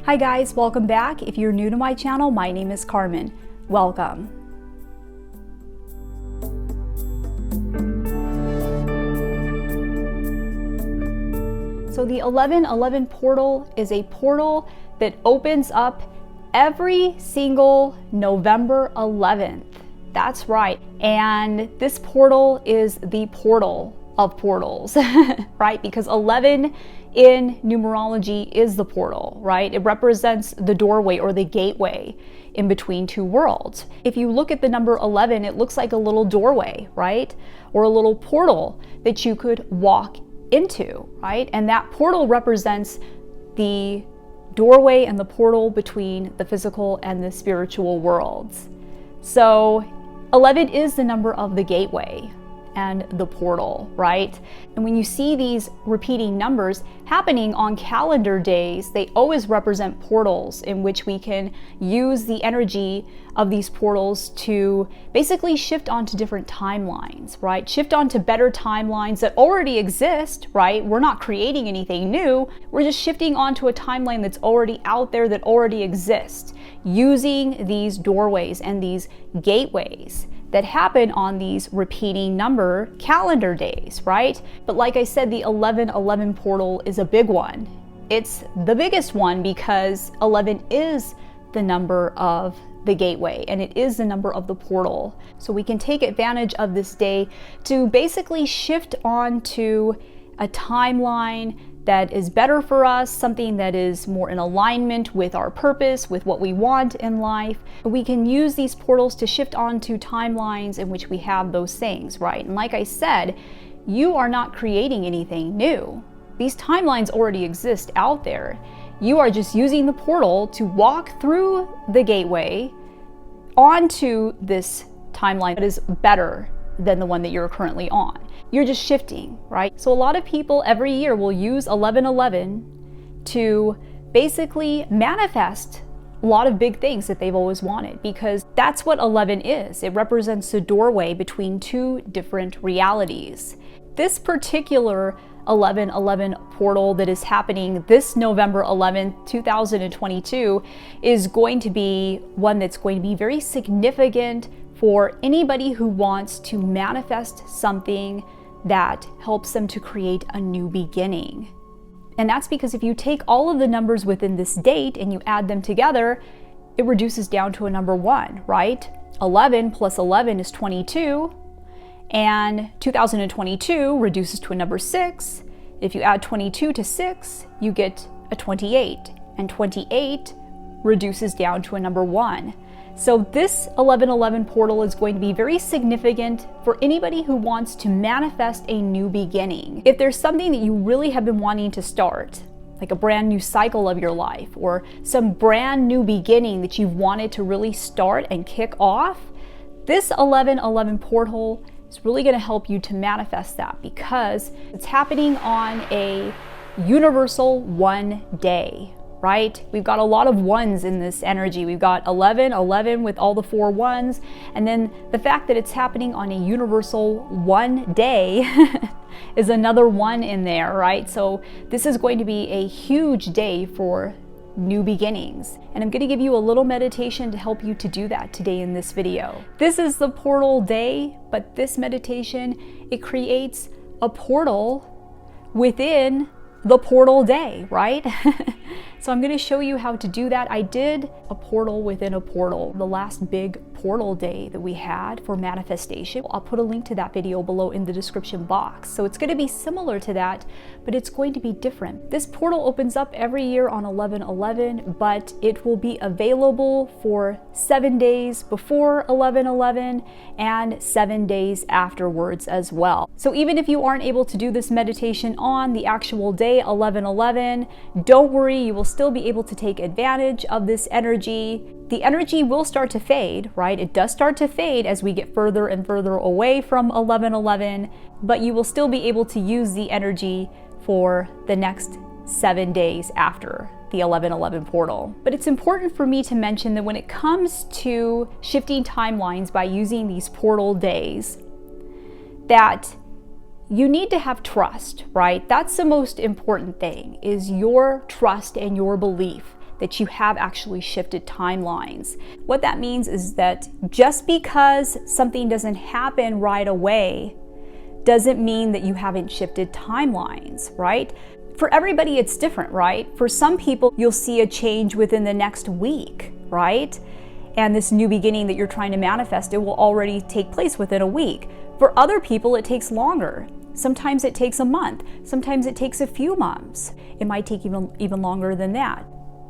Hi guys, welcome back. If you're new to my channel, my name is Carmen. Welcome. So the 1111 portal is a portal that opens up every single November 11th. That's right. And this portal is the portal of portals, right? Because 11 in numerology is the portal, right? It represents the doorway or the gateway in between two worlds. If you look at the number 11, it looks like a little doorway, right? Or a little portal that you could walk into, right? And that portal represents the doorway and the portal between the physical and the spiritual worlds. So 11 is the number of the gateway and the portal, right? And when you see these repeating numbers happening on calendar days, they always represent portals in which we can use the energy of these portals to basically shift onto different timelines, right? Shift onto better timelines that already exist, right? We're not creating anything new. We're just shifting onto a timeline that's already out there, that already exists, using these doorways and these gateways that happen on these repeating number calendar days, right? But like I said, the 1111 portal is a big one. It's the biggest one because 11 is the number of the gateway and it is the number of the portal. So we can take advantage of this day to basically shift onto a timeline that is better for us, something that is more in alignment with our purpose, with what we want in life. We can use these portals to shift onto timelines in which we have those things, right? And like I said, you are not creating anything new. These timelines already exist out there. You are just using the portal to walk through the gateway onto this timeline that is better than the one that you're currently on. You're just shifting, right? So a lot of people every year will use 1111 to basically manifest a lot of big things that they've always wanted, because that's what 11 is. It represents the doorway between two different realities. This particular 1111 portal that is happening this November 11th, 2022 is going to be one that's going to be very significant for anybody who wants to manifest something that helps them to create a new beginning. And that's because if you take all of the numbers within this date and you add them together, it reduces down to a number 1, right? 11 plus 11 is 22, and 2022 reduces to a number 6. If you add 22 to 6, you get a 28, and 28 reduces down to a number 1. So this 1111 portal is going to be very significant for anybody who wants to manifest a new beginning. If there's something that you really have been wanting to start, like a brand new cycle of your life or some brand new beginning that you've wanted to really start and kick off, this 1111 portal is really going to help you to manifest that, because it's happening on a universal one day. Right? We've got a lot of ones in this energy. We've got 11 with all the 4 ones. And then the fact that it's happening on a universal one day is another 1 in there, right? So this is going to be a huge day for new beginnings. And I'm going to give you a little meditation to help you to do that today in this video. This is the portal day, but this meditation, it creates a portal within the portal day, right? So I'm going to show you how to do that. I did a portal within a portal, the last big portal day that we had for manifestation. I'll put a link to that video below in the description box. So it's going to be similar to that, but it's going to be different. This portal opens up every year on 11/11, but it will be available for 7 days before 11/11 and 7 days afterwards as well. So even if you aren't able to do this meditation on the actual day 11/11, don't worry, you will still be able to take advantage of this energy. The energy will start to fade, right? It does start to fade as we get further and further away from 11/11, but you will still be able to use the energy for the next 7 days after the 11/11 portal. But it's important for me to mention that when it comes to shifting timelines by using these portal days, that you need to have trust, right? That's the most important thing, is your trust and your belief that you have actually shifted timelines. What that means is that just because something doesn't happen right away doesn't mean that you haven't shifted timelines, right? For everybody, it's different, right? For some people, you'll see a change within the next week, right? And this new beginning that you're trying to manifest, it will already take place within a week. For other people, it takes longer. Sometimes it takes a month. Sometimes it takes a few months. It might take even longer than that.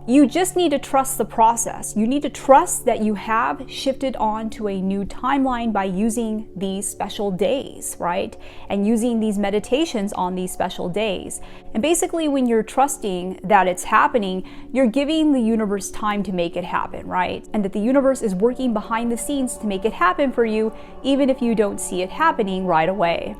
You just need to trust the process. You need to trust that you have shifted on to a new timeline by using these special days, right? And using these meditations on these special days. And basically, when you're trusting that it's happening, you're giving the universe time to make it happen, right? And that the universe is working behind the scenes to make it happen for you, even if you don't see it happening right away.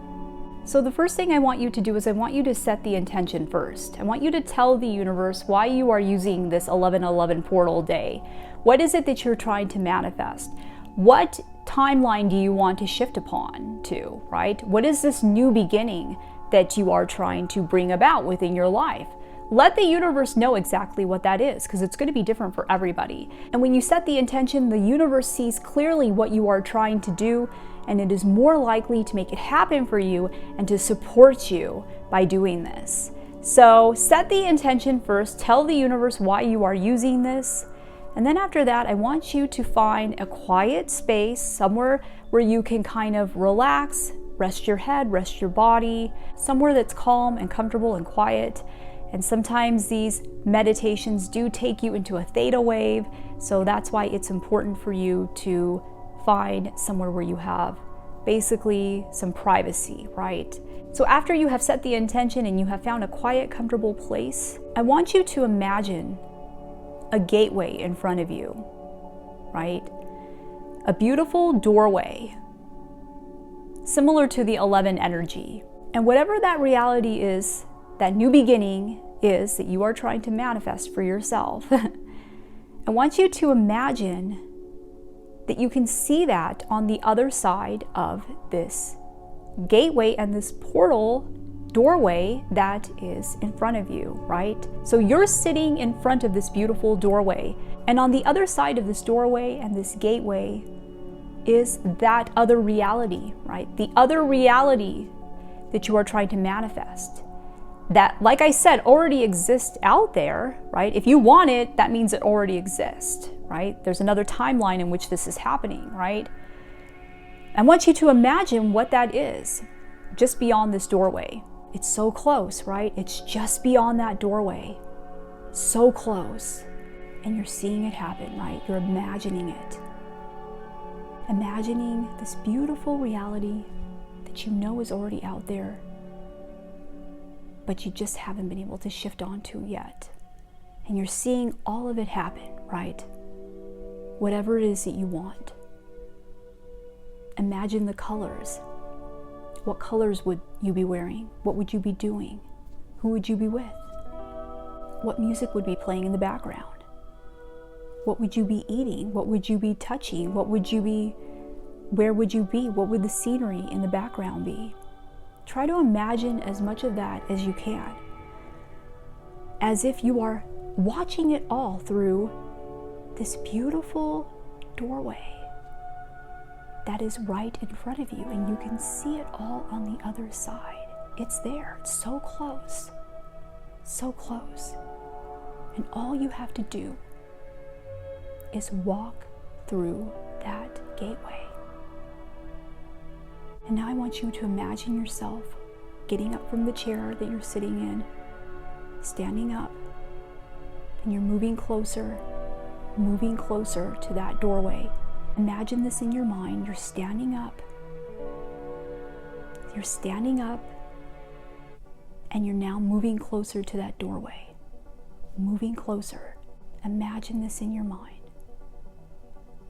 So the first thing I want you to do is I want you to set the intention first. I want you to tell the universe why you are using this 11/11 portal day. What is it that you're trying to manifest? What timeline do you want to shift upon to, right? What is this new beginning that you are trying to bring about within your life? Let the universe know exactly what that is, because it's going to be different for everybody. And when you set the intention, the universe sees clearly what you are trying to do, and it is more likely to make it happen for you and to support you by doing this. So set the intention first, tell the universe why you are using this, and then after that, I want you to find a quiet space, somewhere where you can kind of relax, rest your head, rest your body, somewhere that's calm and comfortable and quiet. And sometimes these meditations do take you into a theta wave, so that's why it's important for you to find somewhere where you have basically some privacy, right? So after you have set the intention and you have found a quiet, comfortable place, I want you to imagine a gateway in front of you, right? A beautiful doorway, similar to the 11 energy. And whatever that reality is, that new beginning is that you are trying to manifest for yourself, I want you to imagine that you can see that on the other side of this gateway and this portal doorway that is in front of you, right? So you're sitting in front of this beautiful doorway, and on the other side of this doorway and this gateway is that other reality, right? The other reality that you are trying to manifest. That, like I said, already exists out there, right? If you want it, that means it already exists, right? There's another timeline in which this is happening, right? I want you to imagine what that is just beyond this doorway. It's so close, right? It's just beyond that doorway. So close. And you're seeing it happen, right? You're imagining it. Imagining this beautiful reality that you know is already out there, but you just haven't been able to shift onto yet. And you're seeing all of it happen, right? Whatever it is that you want. Imagine the colors. What colors would you be wearing? What would you be doing? Who would you be with? What music would be playing in the background? What would you be eating? What would you be touching? Where would you be? What would the scenery in the background be? Try to imagine as much of that as you can, as if you are watching it all through this beautiful doorway that is right in front of you, and you can see it all on the other side. It's there, it's so close, so close. And all you have to do is walk through that gateway. And now I want you to imagine yourself getting up from the chair that you're sitting in, standing up, and you're moving closer to that doorway. Imagine this in your mind. You're standing up. You're standing up, and you're now moving closer to that doorway. Moving closer. Imagine this in your mind.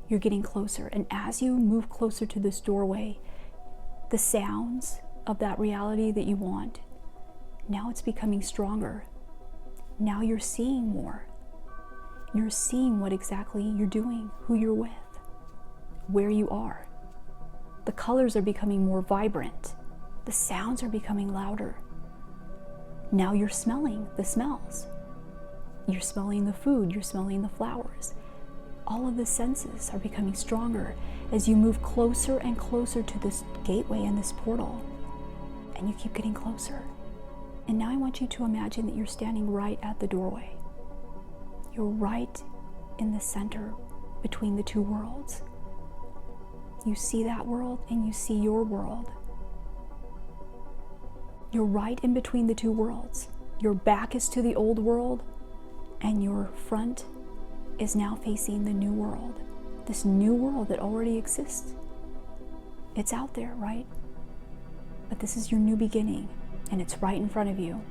You're getting closer, and as you move closer to this doorway, the sounds of that reality that you want, now it's becoming stronger. Now you're seeing more. You're seeing what exactly you're doing, who you're with, where you are. The colors are becoming more vibrant. The sounds are becoming louder. Now you're smelling the smells. You're smelling the food, you're smelling the flowers. All of the senses are becoming stronger as you move closer and closer to this gateway and this portal. And you keep getting closer. And now I want you to imagine that you're standing right at the doorway. You're right in the center between the two worlds. You see that world and you see your world. You're right in between the two worlds. Your back is to the old world and your front is now facing the new world. This new world that already exists. It's out there, right? But this is your new beginning and it's right in front of you.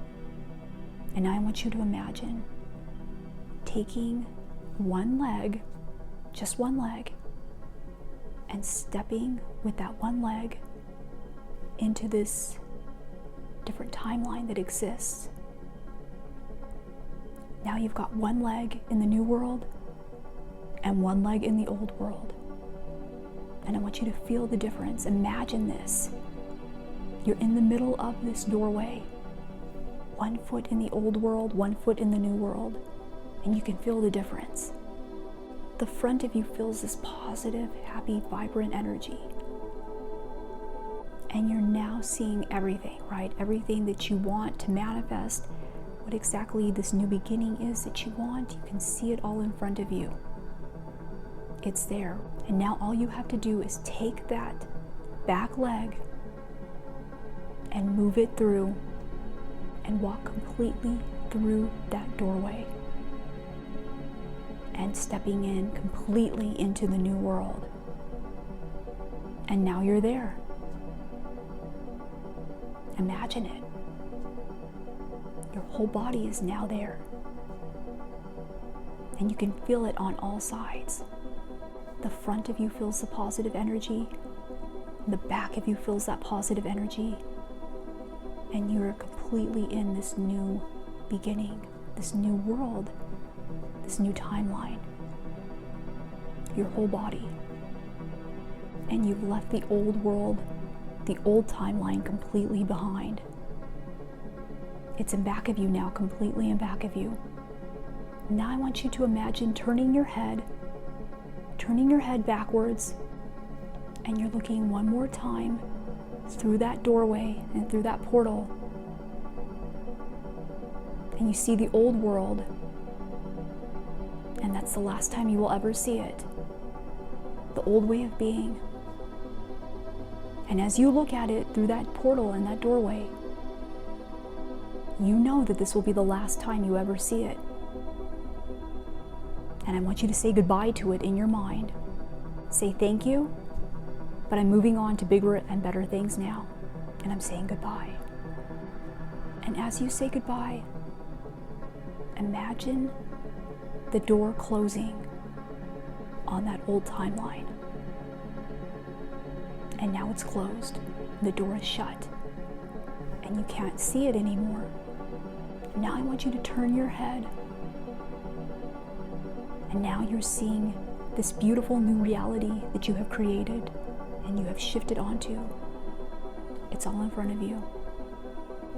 And I want you to imagine taking one leg, just one leg, and stepping with that one leg into this different timeline that exists. Now you've got one leg in the new world and one leg in the old world. And I want you to feel the difference. Imagine this. You're in the middle of this doorway. 1 foot in the old world, 1 foot in the new world. And you can feel the difference. The front of you feels this positive, happy, vibrant energy. And you're now seeing everything, right? Everything that you want to manifest, what exactly this new beginning is that you want, you can see it all in front of you. It's there. And now all you have to do is take that back leg and move it through and walk completely through that doorway and stepping in completely into the new world. And now you're there. Imagine it. Your whole body is now there. And you can feel it on all sides. The front of you feels the positive energy. The back of you feels that positive energy. And you're completely in this new beginning, this new world, this new timeline. Your whole body. And you've left the old world, the old timeline completely behind. It's in back of you now, completely in back of you. Now I want you to imagine turning your head backwards, and you're looking one more time through that doorway and through that portal. And you see the old world, and that's the last time you will ever see it. The old way of being. And as you look at it through that portal and that doorway, you know that this will be the last time you ever see it. And I want you to say goodbye to it in your mind. Say thank you, but I'm moving on to bigger and better things now. And I'm saying goodbye. And as you say goodbye, imagine the door closing on that old timeline. And now it's closed. The door is shut. And you can't see it anymore. Now I want you to turn your head. And now you're seeing this beautiful new reality that you have created and you have shifted onto. It's all in front of you.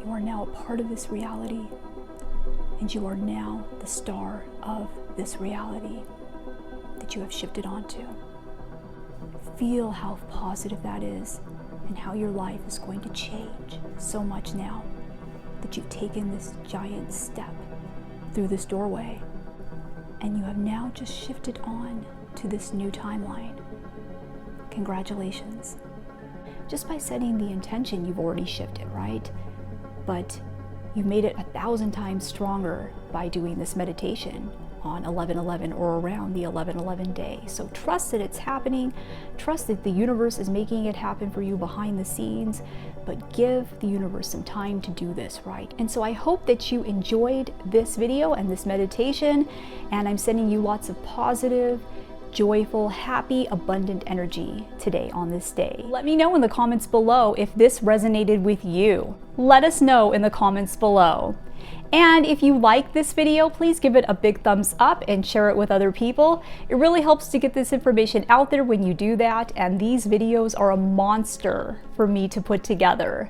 You are now a part of this reality, and you are now the star of this reality that you have shifted onto. Feel how positive that is and how your life is going to change so much now that you've taken this giant step through this doorway. And you have now just shifted on to this new timeline. Congratulations. Just by setting the intention, you've already shifted, right? But you've made it 1,000 times stronger by doing this meditation on 11/11 or around the 11/11 day. So trust that it's happening. Trust that the universe is making it happen for you behind the scenes, but give the universe some time to do this, right? And so I hope that you enjoyed this video and this meditation, and I'm sending you lots of positive, joyful, happy, abundant energy today on this day. Let me know in the comments below if this resonated with you. Let us know in the comments below. And if you like this video, please give it a big thumbs up and share it with other people. It really helps to get this information out there when you do that, and these videos are a monster for me to put together.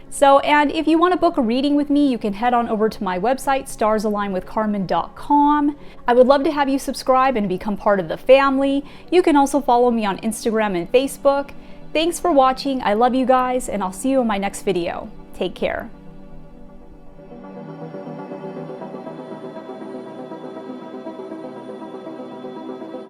So, and if you want to book a reading with me, you can head on over to my website, starsalignwithcarmen.com. I would love to have you subscribe and become part of the family. You can also follow me on Instagram and Facebook. Thanks for watching. I love you guys, and I'll see you in my next video. Take care.